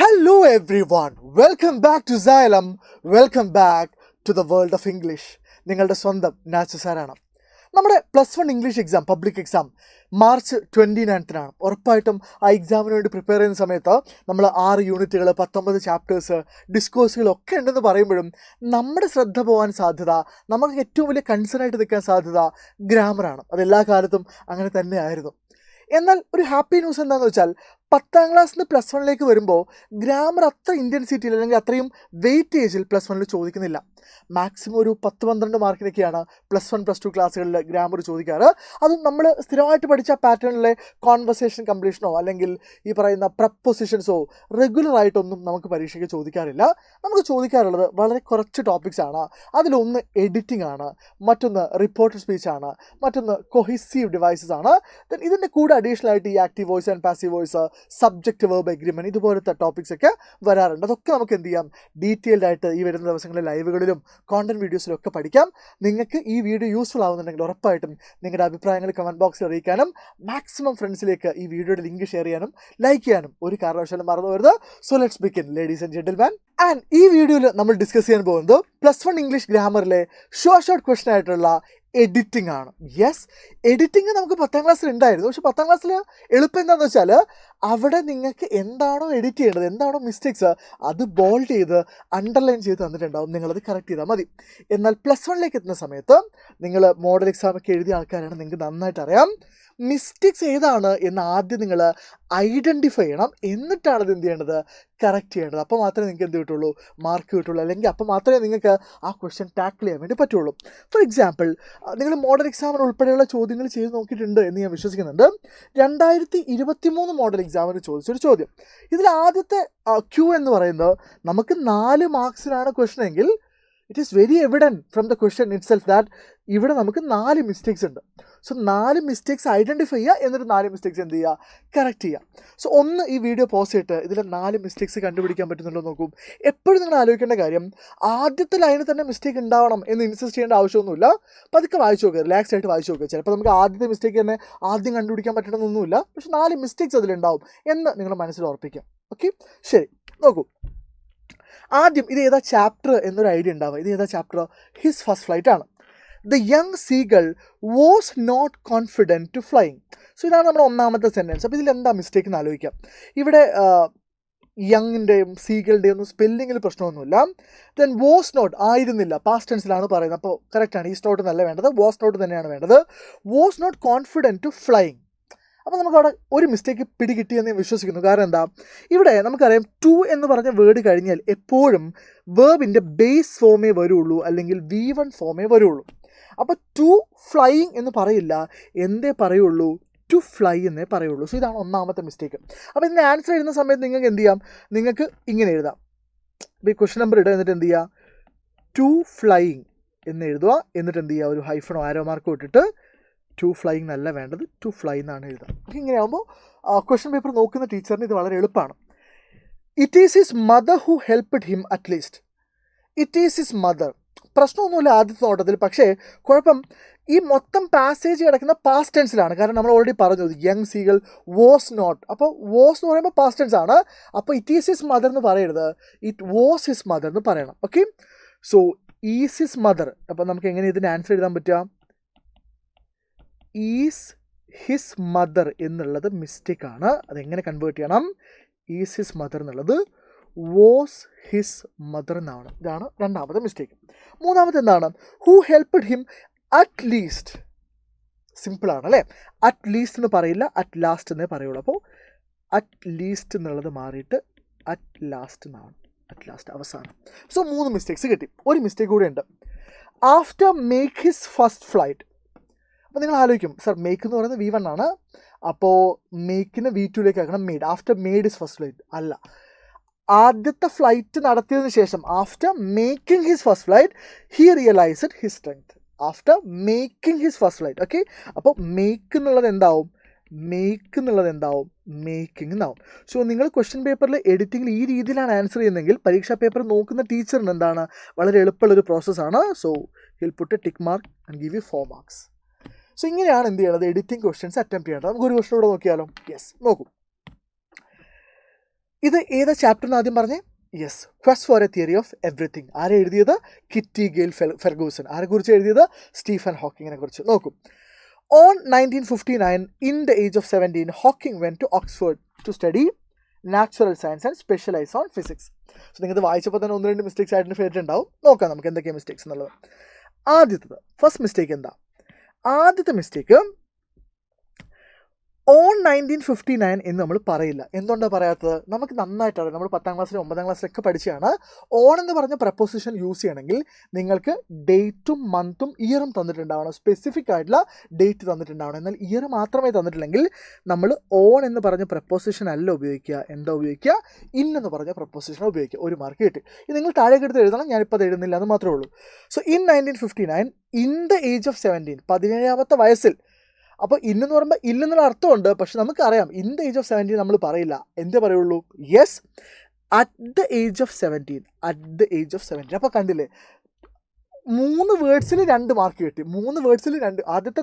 Hello everyone, welcome back to Xylem, welcome back to the world of English. നിങ്ങളുടെ സ്വന്തം നാച്ചു സാറാണ്. നമ്മുടെ +1 English exam, public exam March 29-നാണ്. ഉറപ്പായിട്ടും ആ എക്സാമിന് വേണ്ടി പ്രിപ്പയർ ചെയ്യുന്ന സമയത്ത് നമ്മൾ 6 യൂണിറ്റുകൾ, 19 ചാപ്റ്റേഴ്സ്, ഡിസ്കോഴ്സുകളൊക്കെ ഉണ്ടെന്ന് പറയുമ്പോഴും നമ്മുടെ ശ്രദ്ധ പോകാൻ സാധ്യത, നമുക്ക് ഏറ്റവും വലിയ കൺസേൺ ആയിട്ട് നിൽക്കാൻ സാധ്യത ഗ്രാമറാണ്. അതെല്ലാ കാലത്തും അങ്ങനെ തന്നെയായിരുന്നു. എന്നാൽ ഒരു ഹാപ്പി ന്യൂസ് എന്താണെന്ന് വെച്ചാൽ 10ാം ക്ലാസ്സിൽ നിന്ന് +1ലേക്ക് വരുമ്പോൾ ഗ്രാമർ അത്ര ഇൻറ്റൻസിറ്റിയിൽ അല്ലെങ്കിൽ അത്രയും വെയിറ്റേജിൽ +1ൽ ചോദിക്കുന്നില്ല. മാക്സിമം ഒരു 10-12 മാർക്കിനൊക്കെയാണ് +1 +2 ക്ലാസ്സുകളിൽ ഗ്രാമർ ചോദിക്കാറ്. അതും നമ്മൾ സ്ഥിരമായിട്ട് പഠിച്ച പാറ്റേണിലെ കോൺവെർസേഷൻ കംപ്ലീഷനോ അല്ലെങ്കിൽ ഈ പറയുന്ന പ്രപ്പോസിഷൻസോ റെഗുലറായിട്ടൊന്നും നമുക്ക് പരീക്ഷയ്ക്ക് ചോദിക്കാറില്ല. നമുക്ക് ചോദിക്കാറുള്ളത് വളരെ കുറച്ച് ടോപ്പിക്സ് ആണ്. അതിലൊന്ന് എഡിറ്റിംഗ് ആണ്, മറ്റൊന്ന് റിപ്പോർട്ടഡ് സ്പീച്ച് ആണ്, മറ്റൊന്ന് കൊഹിസീവ് ഡിവൈസസ് ആണ്. ദെൻ ഇതിൻ്റെ കൂടെ അഡീഷണൽ ആയിട്ട് ഈ active voice and passive voice, subject verb agreement, ഇതുപോലത്തെ ടോപ്പിക്സ് ഒക്കെ വരാറുണ്ട്. അതൊക്കെ നമുക്ക് എന്ത് ചെയ്യാം, ഡീറ്റെയിൽഡ് ആയിട്ട് ഈ വരുന്ന ദിവസങ്ങളിൽ ലൈവുകളിലും കോണ്ടന്റ് വീഡിയോസിലും ഒക്കെ പഠിക്കാം. നിങ്ങൾക്ക് ഈ വീഡിയോ യൂസ്ഫുൾ ആവുന്നുണ്ടെങ്കിൽ ഉറപ്പായിട്ടും നിങ്ങളുടെ അഭിപ്രായങ്ങൾ കമൻറ്റ് ബോക്സിൽ അറിയിക്കാനും മാക്സിമം ഫ്രണ്ട്സിലേക്ക് ഈ വീഡിയോയുടെ ലിങ്ക് ഷെയർ ചെയ്യാനും ലൈക്ക് ചെയ്യാനും ഒരു കാരണവശാലും മറന്നു വരുത്. So let's begin ladies and gentleman. And ഈ വീഡിയോയിൽ നമ്മൾ ഡിസ്കസ് ചെയ്യാൻ പോകുന്നത് +1 ഇംഗ്ലീഷ് ഗ്രാമറിലെ ഷോർട്ട് ക്വസ്റ്റൻ ആയിട്ടുള്ള എഡിറ്റിംഗ് ആണ്. യെസ്, എഡിറ്റിംഗ് നമുക്ക് 10ാം ക്ലാസ്സിൽ ഉണ്ടായിരുന്നു. പക്ഷെ 10ാം ക്ലാസ്സിൽ എളുപ്പം എന്താണെന്ന് വെച്ചാൽ അവിടെ നിങ്ങൾക്ക് എന്താണോ എഡിറ്റ് ചെയ്യേണ്ടത്, എന്താണോ മിസ്റ്റേക്സ്, അത് ബോൾഡ് ചെയ്ത് അണ്ടർലൈൻ ചെയ്ത് തന്നിട്ടുണ്ടാവും. നിങ്ങളത് കറക്റ്റ് ചെയ്താൽ മതി. എന്നാൽ +1ലേക്ക് എത്തുന്ന സമയത്ത് നിങ്ങൾ മോഡൽ എക്സാമൊക്കെ എഴുതിയ ആൾക്കാരാണ്, നിങ്ങൾക്ക് നന്നായിട്ട് അറിയാം മിസ്റ്റേക്സ് ഏതാണ് എന്ന് ആദ്യം നിങ്ങൾ ഐഡൻറ്റിഫൈ ചെയ്യണം. എന്നിട്ടാണ് അത് എന്ത് ചെയ്യേണ്ടത്, കറക്റ്റ് ചെയ്യേണ്ടത്. അപ്പോൾ മാത്രമേ നിങ്ങൾക്ക് എന്ത് കിട്ടുള്ളൂ, മാർക്ക് കിട്ടുള്ളൂ. അല്ലെങ്കിൽ അപ്പോൾ മാത്രമേ നിങ്ങൾക്ക് ആ ക്വസ്റ്റ്യൻ ടാക്കിൾ ചെയ്യാൻ വേണ്ടി പറ്റുള്ളൂ. ഫോർ എക്സാമ്പിൾ, നിങ്ങൾ മോഡൽ എക്സാമിന് ഉൾപ്പെടെയുള്ള ചോദ്യങ്ങൾ ചെയ്ത് നോക്കിയിട്ടുണ്ട് എന്ന് ഞാൻ വിശ്വസിക്കുന്നുണ്ട്. 2023 മോഡൽ എക്സാമിന് ചോദിച്ചൊരു ചോദ്യം. ഇതിൽ ആദ്യത്തെ ക്യൂ എന്ന് പറയുന്നത് നമുക്ക് 4 മാർക്സിനാണ് ക്വസ്റ്റൻ എങ്കിൽ it is very evident from the question it self that ഇവിടെ നമുക്ക് 4 മിസ്റ്റേക്സ് ഉണ്ട്. സോ 4 മിസ്റ്റേക്സ് ഐഡൻറ്റിഫൈ ചെയ്യുക, എന്നിട്ട് 4 മിസ്റ്റേക്സ് എന്ത് ചെയ്യുക, കറക്റ്റ് ചെയ്യുക. സോ ഒന്ന് ഈ വീഡിയോ പോസ്റ്റ് ചെയ്തിട്ട് ഇതിൽ 4 മിസ്റ്റേക്സ് കണ്ടുപിടിക്കാൻ പറ്റുന്നുണ്ടോ നോക്കും. എപ്പോഴും നിങ്ങൾ ആലോചിക്കേണ്ട കാര്യം, ആദ്യത്തെ ലൈനിൽ തന്നെ മിസ്റ്റേക്ക് ഉണ്ടാവണം എന്ന് ഇൻസിസ്റ്റ് ചെയ്യേണ്ട ആവശ്യമൊന്നുമില്ല. പതുക്കെ വായിച്ചു നോക്കുക, റിലാക്സ്ഡ് ആയിട്ട് വായിച്ചു നോക്കുക. ചിലപ്പോൾ നമുക്ക് ആദ്യത്തെ മിസ്റ്റേക്ക് തന്നെ ആദ്യം കണ്ടുപിടിക്കാൻ പറ്റണമെന്നൊന്നുമില്ല. പക്ഷെ 4 മിസ്റ്റേക്സ് അതിലുണ്ടാവും എന്ന് നിങ്ങൾ മനസ്സിൽ ഉറപ്പിക്കാം. ഓക്കെ, ശരി, നോക്കൂ. ആദ്യം ഇത് ഏതാ ചാപ്റ്റർ എന്നൊരു ഐഡിയ ഉണ്ടാവുക. ഇത് ഏതാ ചാപ്റ്റർ, ഹിസ് ഫസ്റ്റ് ഫ്ലൈറ്റ് ആണ്. The young seagull was not confident to flying. So ഇതാണ് നമ്മുടെ ഒന്നാമത്തെ സെൻറ്റൻസ്. അപ്പോൾ ഇതിൽ എന്താ മിസ്റ്റേക്ക് എന്ന് ആലോചിക്കാം. ഇവിടെ യങ്ങിൻ്റെയും സീകളുടെയും ഒന്നും സ്പെല്ലിങ്ങിൽ പ്രശ്നമൊന്നുമില്ല. ദെൻ വാസ് നോട്ട് ആയിരുന്നില്ല, പാസ്റ്റ് ടെൻസിലാണ് പറയുന്നത്. അപ്പോൾ കറക്റ്റാണ്, ഈസ് നോട്ട് എന്നല്ല വേണ്ടത്, വാസ് നോട്ട് തന്നെയാണ് വേണ്ടത്. Was not confident to flying. അപ്പോൾ നമുക്കവിടെ ഒരു മിസ്റ്റേക്ക് പിടികിട്ടിയെന്ന് ഞാൻ വിശ്വസിക്കുന്നു. കാരണം എന്താ, ഇവിടെ നമുക്കറിയാം ടു എന്ന് പറഞ്ഞ വേർഡ് കഴിഞ്ഞാൽ എപ്പോഴും വേർബിൻ്റെ ബേസ് ഫോമേ വരുള്ളൂ, അല്ലെങ്കിൽ V1 ഫോമേ വരുള്ളൂ. അപ്പോൾ ടു ഫ്ലൈയിങ് എന്ന് പറയില്ല, എന്തേ പറയുള്ളൂ, ടു ഫ്ലൈ എന്നേ പറയുള്ളൂ. സോ ഇതാണ് ഒന്നാമത്തെ മിസ്റ്റേക്ക്. അപ്പോൾ ഇതിൻ്റെ ആൻസർ എഴുതുന്ന സമയത്ത് നിങ്ങൾക്ക് എന്ത് ചെയ്യാം, നിങ്ങൾക്ക് ഇങ്ങനെ എഴുതാം. അപ്പോൾ ഈ ക്വസ്റ്റ്യൻ നമ്പർ ഇടുക, എന്നിട്ട് എന്ത് ചെയ്യുക, ടു ഫ്ലൈയിങ് എന്ന് എഴുതുക. എന്നിട്ട് എന്ത് ചെയ്യുക, ഒരു ഹൈഫണോ ആരോ മാർക്കോ ഇട്ടിട്ട് ടു ഫ്ലൈയിങ് എന്നല്ല വേണ്ടത്, ടു ഫ്ലൈ എന്നാണ് എഴുതുക. ഇങ്ങനെയാകുമ്പോൾ ക്വസ്റ്റ്യൻ പേപ്പർ നോക്കുന്ന ടീച്ചറിന് ഇത് വളരെ എളുപ്പമാണ്. It is his mother who helped him at least. It is his mother, പ്രശ്നമൊന്നുമില്ല ആദ്യത്തെ നോട്ടത്തിൽ. പക്ഷേ കുഴപ്പം ഈ മൊത്തം പാസേജ് കിടക്കുന്ന പാസ്റ്റ് ടെൻസിലാണ്. കാരണം നമ്മൾ ഓൾറെഡി പറഞ്ഞു യങ് സീഗൾ വാസ് നോട്ട്. അപ്പോൾ വാസ് എന്ന് പറയുമ്പോൾ പാസ്റ്റ് ടെൻസ് ആണ്. അപ്പോൾ ഇറ്റ് ഈസ് ഹിസ് മദർ എന്ന് പറയരുത്, ഇറ്റ് വാസ് ഹിസ് മദർ എന്ന് പറയണം. Okay, so is his mother. അപ്പോൾ നമുക്ക് എങ്ങനെ ഇതിൻ്റെ ആൻസർ എഴുതാൻ പറ്റുക, ഈസ് ഹിസ് മദർ എന്നുള്ളത് മിസ്റ്റേക്കാണ്. അതെങ്ങനെ കൺവേർട്ട് ചെയ്യണം, ഈസ് ഹിസ് മദർ എന്നുള്ളത് വാസ് ഹിസ് മദർ എന്നാണ്. ഇതാണ് രണ്ടാമത്തെ മിസ്റ്റേക്ക്. മൂന്നാമത്തെ എന്താണ്, who helped him at least. സിമ്പിളാണ് അല്ലേ, അറ്റ് ലീസ്റ്റ് എന്ന് പറയില്ല, അറ്റ് ലാസ്റ്റ് എന്നേ പറയുള്ളൂ. അപ്പോൾ അറ്റ് ലീസ്റ്റ് എന്നുള്ളത് മാറിയിട്ട് അറ്റ് ലാസ്റ്റ് എന്നാണ്, അറ്റ് ലാസ്റ്റ് അവസാനം. സോ 3 മിസ്റ്റേക്സ് കിട്ടി. ഒരു മിസ്റ്റേക്ക് കൂടെ ഉണ്ട്, after make his first flight. അപ്പോൾ നിങ്ങൾ ആലോചിക്കും, സർ മേക്ക് എന്ന് പറയുന്നത് V1 ആണ്, അപ്പോൾ മേക്കിന് V2ലേക്ക് ആക്കണം, made. After made is first flight അല്ല, ആദ്യത്തെ ഫ്ലൈറ്റ് നടത്തിയതിന് ശേഷം after making his first flight he realised his strength. After making his first flight. Okay, അപ്പോൾ മേക്ക് എന്നുള്ളത് എന്താവും, മേക്കിംഗ് എന്നാവും. സോ നിങ്ങൾ ക്വസ്റ്റ്യൻ പേപ്പറിൽ എഡിറ്റിങ്ങിൽ ഈ രീതിയിലാണ് ആൻസർ ചെയ്യുന്നതെങ്കിൽ പരീക്ഷാ പേപ്പർ നോക്കുന്ന ടീച്ചറിന് എന്താണ്, വളരെ എളുപ്പമുള്ളൊരു പ്രോസസ്സാണ്. So hill put a tick mark and give you 4 marks. So ഇങ്ങനെയാണ് എന്ത് ചെയ്യണത്, എഡിറ്റിംഗ് ക്വസ്റ്റ്യൻസ് അറ്റംപ്റ്റ് ചെയ്യേണ്ടത്. നമുക്ക് ഒരു ക്വസ്റ്റൻ കൂടെ നോക്കിയാലോ. യെസ്, നോക്കൂ. ഇത് ഏതാ ചാപ്റ്റർ എന്ന് ആദ്യം പറഞ്ഞേ? Yes, question for a theory of everything. ആരെ എഴുതിയത്? Kitty GAIL Ferguson. ആരെക്കുറിച്ച് എഴുതിയത്? സ്റ്റീഫൻ ഹോക്കിങ്ങിനെ കുറിച്ച്. നോക്കൂ, on 1959, in the age of 17, Hawking went to Oxford to study natural science and specialize on physics. So നിങ്ങൾക്ക് വായിച്ചപ്പോൾ തന്നെ 1-2 മിസ്റ്റേക്സ് ആയിട്ട് കേട്ടിട്ടുണ്ടാവും. നോക്കാം നമുക്ക് എന്തൊക്കെയാണ് മിസ്റ്റേക്സ് എന്നുള്ളത്. ആദ്യത്തത്, ഫസ്റ്റ് മിസ്റ്റേക്ക് എന്താ? ആദ്യത്തെ മിസ്റ്റേക്ക്, ഓൺ 1959 എന്ന് നമ്മൾ പറയില്ല. എന്തുകൊണ്ടാണ് പറയാത്തത്? നമുക്ക് നന്നായിട്ടറിയാം, നമ്മൾ 10ാം ക്ലാസ്സിലും 9ാം ക്ലാസ്സിലൊക്കെ പഠിച്ചാണ്. ഓൺ എന്ന് പറഞ്ഞ പ്രപ്പോസിഷൻ യൂസ് ചെയ്യണമെങ്കിൽ നിങ്ങൾക്ക് ഡേറ്റും മന്തും ഇയറും തന്നിട്ടുണ്ടാവണം, സ്പെസിഫിക് ആയിട്ടുള്ള ഡേറ്റ് തന്നിട്ടുണ്ടാവണം. എന്നാൽ ഇയർ മാത്രമേ തന്നിട്ടില്ലെങ്കിൽ നമ്മൾ ഓൺ എന്ന് പറഞ്ഞ പ്രപ്പോസിഷൻ അല്ല ഉപയോഗിക്കുക. എന്താ ഉപയോഗിക്കുക? ഇൻ എന്ന് പറഞ്ഞ പ്രപ്പോസിഷൻ ഉപയോഗിക്കുക. 1 മാർക്ക് കിട്ടി. ഇത് നിങ്ങൾ താഴേക്ക് എടുത്ത് എഴുതണം, ഞാനിപ്പോൾ അത് എഴുതുന്നില്ല എന്ന് മാത്രമേ ഉള്ളൂ. So in 1959, in the age of 17, 17ാമത്തെ വയസ്സിൽ. അപ്പോൾ ഇന്നെന്ന് പറയുമ്പോൾ ഇല്ലെന്നുള്ള അർത്ഥമുണ്ട്, പക്ഷെ നമുക്കറിയാം ഇൻ ദ ഏജ് ഓഫ് 17 നമ്മൾ പറയില്ല. എന്തേ പറയുള്ളൂ? Yes, at the age of 17, at the age of 17. അപ്പോൾ കണ്ടില്ലേ, 3 വേർഡ്സിൽ 2 മാർക്ക് കിട്ടി. 3 വേർഡ്സിൽ 2. ആദ്യത്തെ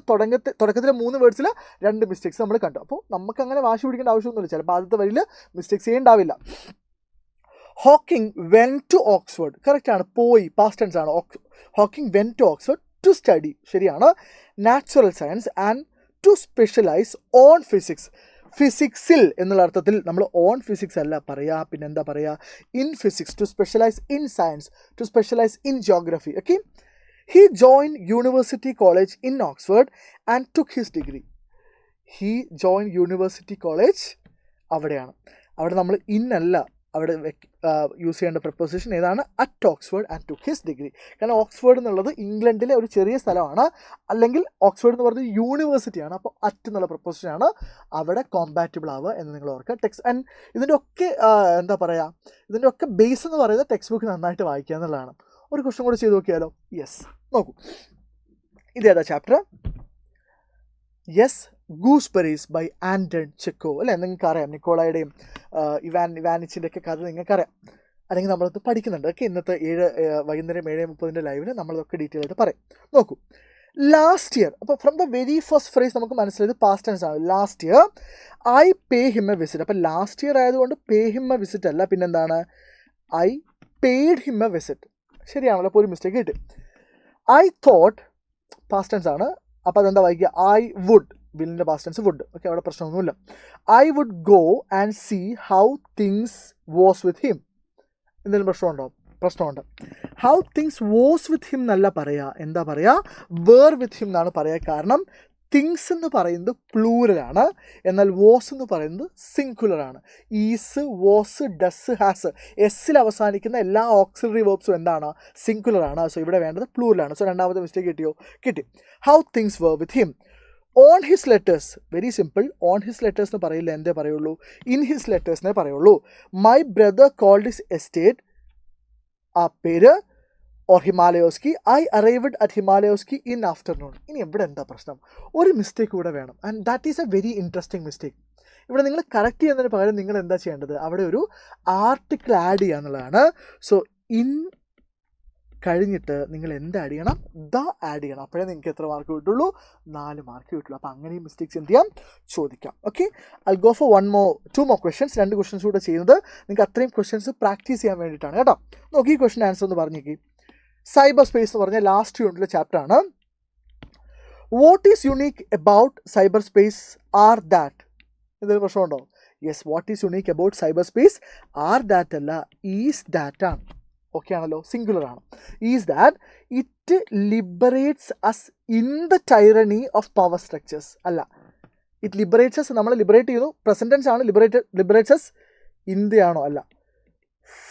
തുടക്കത്തിലെ 3 വേർഡ്സിൽ 2 മിസ്റ്റേക്സ് നമ്മൾ കണ്ടു. അപ്പോൾ നമുക്ക് അങ്ങനെ വാശി പിടിക്കേണ്ട ആവശ്യമൊന്നുമില്ല. ചിലപ്പോൾ ആദ്യത്തെ വരിയിൽ മിസ്റ്റേക്സ് ചെയ്യേണ്ടാവില്ല. ഹോക്കിംഗ് വെന്റ് ടു ഓക്സ്ഫോർഡ്, കറക്റ്റാണ്, പോയി, പാസ്റ്റ് ടെൻസ് ആണ്. Hawking went to Oxford to study, ശരിയാണ്, natural science and to specialise on physics. ഫിസിക്സിൽ എന്നുള്ള അർത്ഥത്തിൽ നമ്മൾ ഓൺ ഫിസിക്സ് അല്ല പറയുക, പിന്നെ എന്താ പറയുക? In physics. To specialise in science, to specialise in geography. Okay, he join University College in Oxford and took his degree. He join University College, അവിടെയാണ്. അവിടെ നമ്മൾ ഇൻ അല്ല അവിടെ യൂസ് ചെയ്യേണ്ട പ്രപ്പോസിഷൻ ഏതാണ്? At Oxford and took his degree. കാരണം Oxford എന്നുള്ളത് ഇംഗ്ലണ്ടിലെ ഒരു ചെറിയ സ്ഥലമാണ്, അല്ലെങ്കിൽ ഓക്സ്ഫോർഡ് എന്ന് പറയുന്നത് യൂണിവേഴ്സിറ്റിയാണ്. അപ്പോൾ അറ്റ് എന്നുള്ള പ്രപ്പോസിഷനാണ് അവിടെ കോമ്പാറ്റബിൾ ആവുക എന്ന് നിങ്ങൾ ഓർക്കുക. ടെക്സ്റ്റ് ആൻഡ് ഇതിൻ്റെ ഒക്കെ എന്താ പറയുക, ഇതിൻ്റെ ഒക്കെ ബേസ് എന്ന് പറയുന്നത് ടെക്സ്റ്റ് ബുക്ക് നന്നായിട്ട് വായിക്കുക എന്നുള്ളതാണ്. ഒരു ക്വസ്റ്റൻ കൂടെ ചെയ്ത് നോക്കിയാലോ? യെസ്, നോക്കൂ, ഇതേതാ chapter? Yes, gooseberries by Anton Chekhov. അല്ലേ, നിങ്ങൾക്കറിയാം, നിക്കോളയുടെയും ഇവാനിച്ചിൻ്റെ ഒക്കെ കഥ നിങ്ങൾക്കറിയാം, അല്ലെങ്കിൽ നമ്മളത് പഠിക്കുന്നുണ്ട്. ഓക്കെ, ഇന്നത്തെ വൈകുന്നേരം 7:30 ലൈവിൽ നമ്മളതൊക്കെ ഡീറ്റെയിൽ ആയിട്ട് പറയും. നോക്കൂ, ലാസ്റ്റ് ഇയർ. അപ്പോൾ from the very first phrase നമുക്ക് മനസ്സിലായത് പാസ്റ്റ് ടെൻസ് ആണ്. Last year I pay him A visit. അപ്പോൾ ലാസ്റ്റ് ഇയർ ആയതുകൊണ്ട് പേ ഹിം എ വിസിറ്റ് അല്ല, പിന്നെന്താണ്? I paid him A visit. ശരിയാണല്ലോ, അപ്പോൾ ഒരു മിസ്റ്റേക്ക് കിട്ടി. ഐ തോട്ട്, പാസ്റ്റ് ടെൻസ് ആണ്, അപ്പോൾ അതെന്താ വായിക്കുക? ഐ വുഡ്, വില്ലിൻ്റെ പാസ്റ്റ് ടെൻസ് വുഡ്. ഓക്കെ, അവിടെ പ്രശ്നമൊന്നുമില്ല. I would go and see how things was with him. എന്തെങ്കിലും പ്രശ്നമുണ്ട്. How things was with him എന്നല്ല പറയുക, എന്താ പറയുക? വേർ വിത്ത് ഹിം എന്നാണ് പറയുക. കാരണം തിങ്സ് എന്ന് പറയുന്നത് പ്ലൂരലാണ്, എന്നാൽ വാസ് എന്ന് പറയുന്നത് സിംഗുലറാണ്. ഈസ്, വാസ്, ഡസ്, ഹാസ്, എസ്സിൽ അവസാനിക്കുന്ന എല്ലാ ഓക്സിലറി വേർബ്സും എന്താണ്? സിംഗുലറാണ്. സോ ഇവിടെ വേണ്ടത് പ്ലൂരലാണ്. സോ രണ്ടാമത്തെ മിസ്റ്റേക്ക് കിട്ടിയോ? കിട്ടി. How things were with him. On his letters, very simple. On his letters എന്ന് പറയില്ല, എന്തേ പറയുള്ളൂ? ഇൻ ഹിസ് ലെറ്റേഴ്സിനെ പറയുള്ളൂ. My brother called his estate, ആ പേര്, or Himalayoski. I arrived at Himalayoski in afternoon. ഇനി ഇവിടെ എന്താ പ്രശ്നം? ഒരു മിസ്റ്റേക്ക് ഇവിടെ വേണം, and that is a very interesting mistake. ഇവിടെ നിങ്ങൾ കറക്റ്റ് ചെയ്യുന്നതിന് പകരം നിങ്ങൾ എന്താ ചെയ്യേണ്ടത്? അവിടെ ഒരു ആർട്ടിക്കിൾ ആഡ് ചെയ്യുക എന്നുള്ളതാണ്. സോ ഇൻ കഴിഞ്ഞിട്ട് നിങ്ങൾ എന്ത് ആഡ് ചെയ്യണം? ദ ആഡ് ചെയ്യണം. അപ്പോഴേ നിങ്ങൾക്ക് എത്ര മാർക്ക് കിട്ടുള്ളൂ? 4 മാർക്ക് കിട്ടുള്ളൂ. അപ്പോൾ അങ്ങനെയും മിസ്റ്റേക്സ് എന്ത് ചെയ്യാം? ചോദിക്കാം. Okay, I go for 2 more questions. 2 questions കൂടെ ചെയ്യുന്നത് നിങ്ങൾക്ക് അത്രയും ക്വസ്റ്റൻസ് പ്രാക്ടീസ് ചെയ്യാൻ വേണ്ടിയിട്ടാണ് കേട്ടോ. നോക്കി, ഈ ക്വസ്റ്റൻ ആൻസർ ഒന്ന് പറഞ്ഞേക്ക്. സൈബർ സ്പേസ് എന്ന് പറഞ്ഞാൽ ലാസ്റ്റ് യൂണിറ്റിലെ ചാപ്റ്റർ ആണ്. What is unique about cyber space are that? എന്തെങ്കിലും പ്രശ്നമുണ്ടോ? Yes, what is unique about cyber space are that അല്ല, ഈസ് ദാറ്റ് ആണ്. ഓക്കെ ആണല്ലോ, സിംഗുലർ ആണ്. Is that it liberates us in the tyranny of power structures അല്ല. It liberates us, നമ്മൾ liberate ചെയ്യുന്നു, present tense ആണ്. ലിബറേറ്റ്സ് അസ് ഇൻ ദ ആണോ? അല്ല,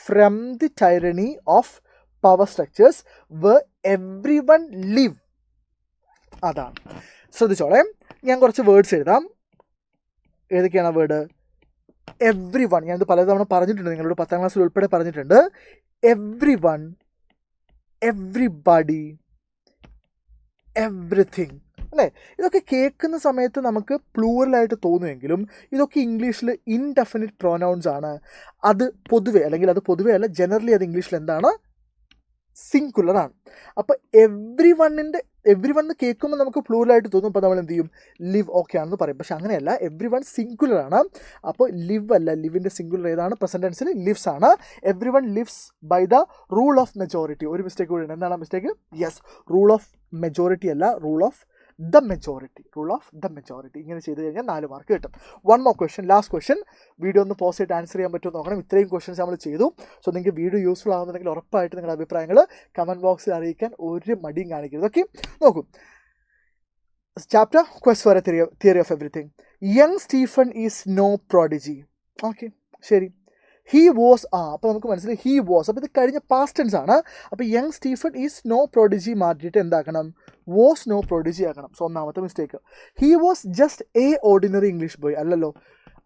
from the tyranny of power structures where every one live. അതാണ്. ശ്രദ്ധിച്ചോളെ, ഞാൻ കുറച്ച് words എഴുതാം. ഏതൊക്കെയാണ് വേർഡ്? Every one. ഞാനിത് പലതവണ പറഞ്ഞിട്ടുണ്ട്, നിങ്ങളോട് 10ാം ക്ലാസ്സിൽ ഉൾപ്പെടെ പറഞ്ഞിട്ടുണ്ട്. എവ്രി വൺ, എവ്രിബഡി, എവ്രിതിങ്, അല്ലേ? ഇതൊക്കെ കേൾക്കുന്ന സമയത്ത് നമുക്ക് പ്ലൂറലായിട്ട് തോന്നുമെങ്കിലും ഇതൊക്കെ ഇംഗ്ലീഷിൽ ഇൻഡെഫിനിറ്റ് പ്രൊനൗൺസ് ആണ്. അത് പൊതുവെ, അല്ലെങ്കിൽ അത് പൊതുവെ അല്ല, ജനറലി അത് ഇംഗ്ലീഷിൽ എന്താണ്? സിംഗുലർ ആണ്. അപ്പോൾ എവ്രി വണ്ണിൻ്റെ എവ്രി വൺ കേൾക്കുമ്പോൾ നമുക്ക് പ്ലൂറലായിട്ട് തോന്നും. അപ്പോൾ നമ്മൾ എന്ത് ചെയ്യും, ലിവ് ഓക്കെ ആണെന്ന് പറയും. പക്ഷെ അങ്ങനെയല്ല, എവ്രി വൺ സിംഗുലർ ആണ്. അപ്പോൾ ലിവ് അല്ല, ലിവിൻ്റെ സിംഗുലർ ഏതാണ്? പ്രസൻറ്റ് ടെൻസിൽ ലിവ്സ് ആണ്. Every one lives by the rule of majority. ഒരു മിസ്റ്റേക്ക് കൂടി ഉണ്ട്. എന്താണ് mistake? Yes, rule of majority അല്ല, rule of the majority. Rule of the majority. ഇങ്ങനെ ചെയ്ത് കഴിഞ്ഞാൽ 4 മാർക്ക് കിട്ടും. 1 more question, last question. Video ഒന്ന് പോസ്റ്റ് ചെയ്ത് ആൻസർ ചെയ്യാൻ പറ്റുമോ നോക്കണം. ഇത്രയും ക്വസ്റ്റ്യൻസ് നമ്മൾ ചെയ്തു. സോ നിങ്ങൾക്ക് വീഡിയോ യൂസ്ഫുൾ ആകുന്നുണ്ടെങ്കിൽ ഉറപ്പായിട്ട് നിങ്ങളുടെ അഭിപ്രായങ്ങൾ കമൻറ്റ് ബോക്സിൽ അറിയിക്കാൻ ഒരു മടിയും കാണിക്കരുത്. ഓക്കെ, നോക്കൂ. Chapter quest for a theory of everything. Young Stephen is no prodigy. Okay, ശരി. ഹീ വാസ്, അപ്പോൾ നമുക്ക് മനസ്സിലായി ഹീ വാസ്. അപ്പോൾ ഇത് കഴിഞ്ഞ പാസ്റ്റ് ടെൻസ് ആണ്. അപ്പോൾ young Stephen is no prodigy മാറ്റിയിട്ട് എന്താക്കണം? വാസ് നോ പ്രോഡിജി ആക്കണം. സോ ഒന്നാമത്തെ mistake. He was just a ordinary English boy. അല്ലല്ലോ,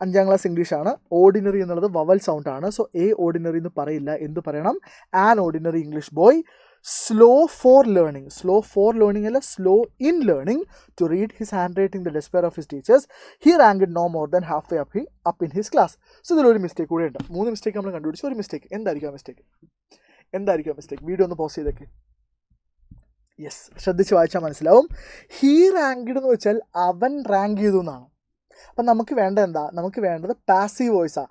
5ാം ക്ലാസ് ഇംഗ്ലീഷാണ്. ഓർഡിനറി എന്നുള്ളത് വവൽ സൗണ്ട് ആണ്. സോ എ ഓർഡിനറി എന്ന് പറയില്ല. എന്ത് പറയണം? An ordinary English boy. Slow for learning. Slow for learning അല്ല, slow in learning to read his handwriting the despair of his teachers. He ranked no more than half way up in his class. So ഇതിലൊരു mistake കൂടെ ഉണ്ട്. 3 mistake നമ്മൾ കണ്ടുപിടിച്ചു. ഒരു mistake. എന്തായിരിക്കും ആ mistake? Video ഒന്ന് പോസ്റ്റ് ചെയ്തേക്ക്. യെസ്, ശ്രദ്ധിച്ച് വായിച്ചാൽ മനസ്സിലാവും. ഹീ റാങ്ക്ഡ് എന്ന് വെച്ചാൽ അവൻ റാങ്ക് ചെയ്തു എന്നാണ്. അപ്പം നമുക്ക് വേണ്ട എന്താ? നമുക്ക് വേണ്ടത് പാസീവ് വോയിസാണ്.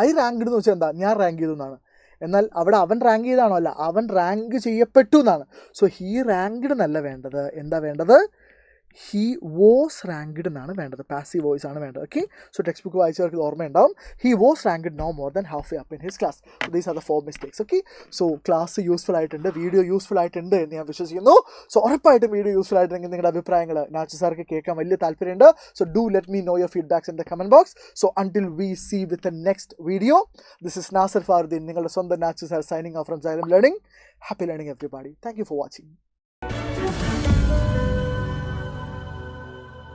ഐ റാങ്ക്ഡ് എന്ന് വെച്ചാൽ എന്താ? ഞാൻ റാങ്ക് ചെയ്തു എന്നാണ്. എന്നാൽ അവിടെ അവൻ റാങ്ക് ചെയ്താണോ? അല്ല, അവൻ റാങ്ക് ചെയ്യപ്പെട്ടു എന്നാണ്. സോ ഹീ റാങ്ക്ഡ് എന്നല്ല വേണ്ടത്. എന്താ വേണ്ടത്? ഹീ വാസ് റാങ്ക്ഡ് എന്നാണ് വേണ്ടത്. പാസീവ് വോയിസ് ആണ് വേണ്ടത്. ഓക്കെ, സോ ടെക്സ്റ്റ് ബുക്ക് വായിച്ചവർക്ക് ഓർമ്മയുണ്ടാവും. He was ranked no more than half way up in his class. So these are the 4 mistakes. Okay, so class useful ആയിട്ടുണ്ട്, വീഡിയോ യൂസ്ഫുൾ ആയിട്ടുണ്ട് എന്ന് ഞാൻ വിശ്വസിക്കുന്നു. സോ ഉറപ്പായിട്ടും വീഡിയോ യൂസ്ഫുൾ ആയിട്ടുണ്ടെങ്കിൽ നിങ്ങളുടെ അഭിപ്രായങ്ങൾ നാച്ചു സാർക്ക് കേൾക്കാൻ വലിയ താല്പര്യമുണ്ട്. So do let me know your feedbacks in the comment box. So until we see with the next video, this is Nasar Faruddin, നിങ്ങളുടെ സ്വന്തം Nachu sir, signing off from Xylem learning. Happy learning everybody. Thank you for watching.